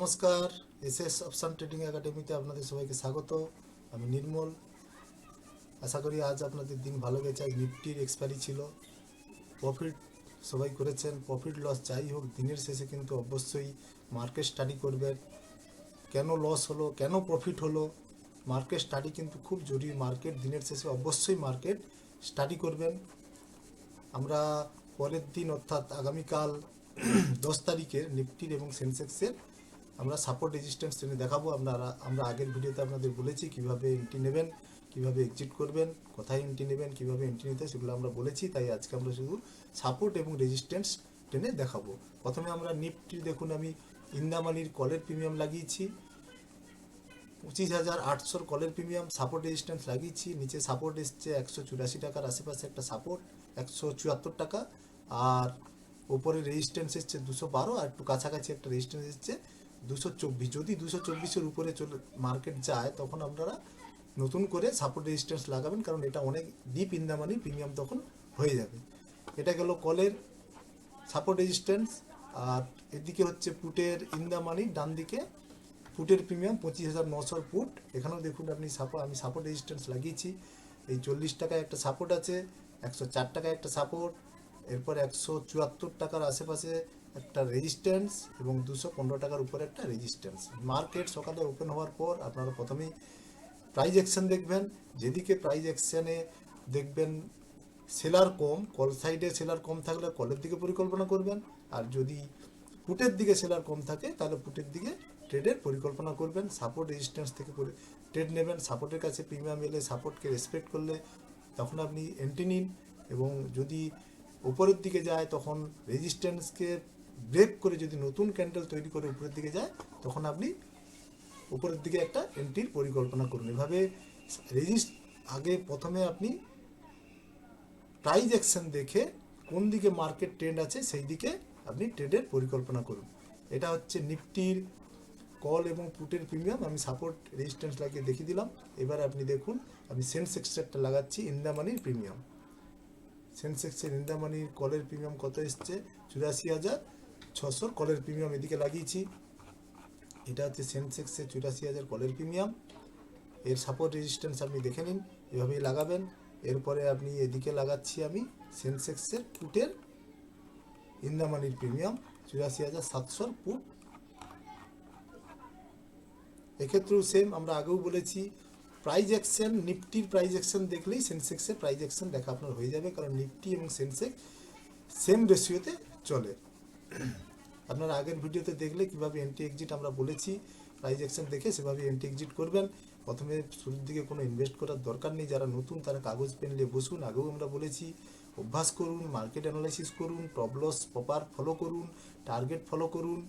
নমস্কার, SS option trading একাডেমিতে আপনাদের সবাইকে স্বাগত। আমি নির্মল। আশা করি আজ আপনাদের দিন ভালো গেছে। আজ নিফটির এক্সপায়ারি ছিল, প্রফিট সবাই করেছেন। প্রফিট লস যাই হোক, দিনের শেষে কিন্তু অবশ্যই মার্কেট স্টাডি করবেন। কেন লস হলো, কেন প্রফিট হলো, মার্কেট স্টাডি কিন্তু খুব জরুরি। মার্কেট দিনের শেষে অবশ্যই মার্কেট স্টাডি করবেন। আমরা পরের দিন অর্থাৎ আগামীকাল 10 তারিখের নিফটির এবং সেন্সেক্সের আমরা সাপোর্ট রেজিস্ট্যান্স ট্রেনে দেখাবো। আমরা আগের ভিডিওতে আপনাদের বলেছি কিভাবে এন্ট্রি নেবেন, কিভাবে এক্সিট করবেন, কোথায় এন্ট্রি নেবেন, কিভাবে এন্ট্রি নিতে, সেগুলো আমরা বলেছি। তাই আজকে আমরা শুধু সাপোর্ট এবং রেজিস্ট্যান্স ট্রেনে দেখাবো। প্রথমে আমরা নিফটি দেখুন, আমি ইন্দামানির কলের প্রিমিয়াম লাগিয়েছি 25,800 কলের প্রিমিয়াম। সাপোর্ট রেজিস্ট্যান্স লাগিয়েছি, নিচে সাপোর্ট এসছে 184 টাকার আশেপাশে একটা সাপোর্ট, 174 টাকা। আর ওপরে রেজিস্ট্যান্স এসছে 212, আর একটু কাছাকাছি একটা রেজিস্ট্যান্স এসছে 224। যদি 224-এর উপরে চলে মার্কেট যায়, তখন আপনারা নতুন করে সাপোর্ট রেজিস্ট্যান্স লাগাবেন, কারণ এটা অনেক deep in the money premium তখন হয়ে যাবে। এটা গেল কলের সাপোর্ট রেজিস্ট্যান্স। আর এদিকে হচ্ছে পুটের ইন দ্য মানি, ডান দিকে পুটের প্রিমিয়াম 25,900 পুট। এখানেও দেখুন আপনি আমি সাপোর্ট রেজিস্ট্যান্স লাগিয়েছি। এই 40 টাকায় একটা সাপোর্ট আছে, 104 টাকায় একটা সাপোর্ট, এরপর 174 টাকার আশেপাশে একটা রেজিস্ট্যান্স এবং 215 টাকার উপরে একটা রেজিস্ট্যান্স। মার্কেট সকালে ওপেন হওয়ার পর আপনারা প্রথমেই প্রাইস অ্যাকশন দেখবেন। যেদিকে প্রাইস অ্যাকশানে দেখবেন সেলার কম, কল সাইডে সেলার কম থাকলে কলের দিকে পরিকল্পনা করবেন। আর যদি পুটের দিকে সেলার কম থাকে, তাহলে পুটের দিকে ট্রেডের পরিকল্পনা করবেন। সাপোর্ট রেজিস্ট্যান্স থেকে ট্রেড নেবেন। সাপোর্টের কাছে প্রিমিয়াম এলে, সাপোর্টকে রেসপেক্ট করলে তখন আপনি এন্ট্রি নিন। এবং যদি উপরের দিকে যায়, তখন রেজিস্ট্যান্সকে ব্রেক করে যদি নতুন ক্যান্ডেল তৈরি করে উপরের দিকে যায়, তখন আপনি উপরের দিকে একটা এন্ট্রির পরিকল্পনা করুন। এভাবে আগে প্রথমে আপনি প্রাইস অ্যাকশন দেখে কোন দিকে মার্কেট ট্রেন্ড আছে সেই দিকে আপনি ট্রেডের পরিকল্পনা করুন। এটা হচ্ছে নিফটির কল এবং পুটের প্রিমিয়াম। আমি সাপোর্ট রেজিস্ট্যান্স লাগিয়ে দেখিয়ে দিলাম। এবার আপনি দেখুন, আমি সেন্সেক্সেরটা লাগাচ্ছি ইন্দামানির প্রিমিয়াম। সেন্সেক্সের ইন্দামানির কলের প্রিমিয়াম কত এসছে? 84,600 কলের প্রিমিয়াম এদিকে লাগিয়েছি। এটা হচ্ছে সেন্সেক্সের 84,000 কলের প্রিমিয়াম। এর সাপোর্ট রেজিস্ট্যান্স আপনি দেখে নিন, এভাবেই লাগাবেন। এরপরে আপনি এদিকে লাগাচ্ছি আমি সেন্সেক্সের পুটের ইন্দামানির প্রিমিয়াম 84,700 পুট। এক্ষেত্রেও সেম, আমরা আগেও বলেছি প্রাইজ অ্যাকশন, নিফটির প্রাইজ অ্যাকশন দেখলেই সেন্সেক্সের প্রাইজ অ্যাকশন দেখা আপনার হয়ে যাবে, কারণ নিফটি এবং সেন্সেক্স সেম রেশিওতে চলে। আপনারা আগের ভিডিওতে দেখলে কিভাবে এন্ট্রি এক্সিট আমরা বলেছি, প্রাইজ অ্যাকশন দেখে সেভাবে এন্ট্রি এক্সিট করবেন। প্রথমে শুরুর দিকে কোনো ইনভেস্ট করার দরকার নেই। যারা নতুন তারা কাগজ পেন নিয়ে বসুন। আগেও আমরা বলেছি অভ্যাস করুন, মার্কেট অ্যানালাইসিস করুন, টপ লস প্রপার ফলো করুন, টার্গেট ফলো করুন।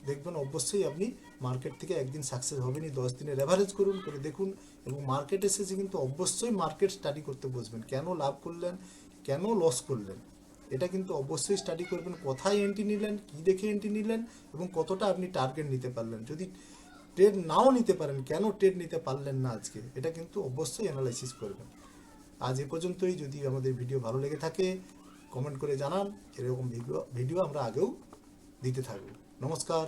দেখবেন অবশ্যই আপনি মার্কেট থেকে একদিন সাকসেস হবেনই। 10 দিনের অ্যাভারেজ করুন, করে দেখুন। এবং মার্কেট এসেছে কিন্তু অবশ্যই মার্কেট স্টাডি করতে বসবেন। কেন লাভ করলেন, কেন লস করলেন, এটা কিন্তু অবশ্যই স্টাডি করবেন। কোথায় এন্ট্রি নিলেন, কী দেখে এন্ট্রি নিলেন, এবং কতটা আপনি টার্গেট নিতে পারলেন। যদি ট্রেড নাও নিতে পারেন, কেন ট্রেড নিতে পারলেন না আজকে, এটা কিন্তু অবশ্যই অ্যানালাইসিস করবেন। আজ এ পর্যন্তই। যদি আমাদের ভিডিও ভালো লেগে থাকে কমেন্ট করে জানান। এরকম ভিডিও আমরা আগেও দিতে থাকব। নমস্কার।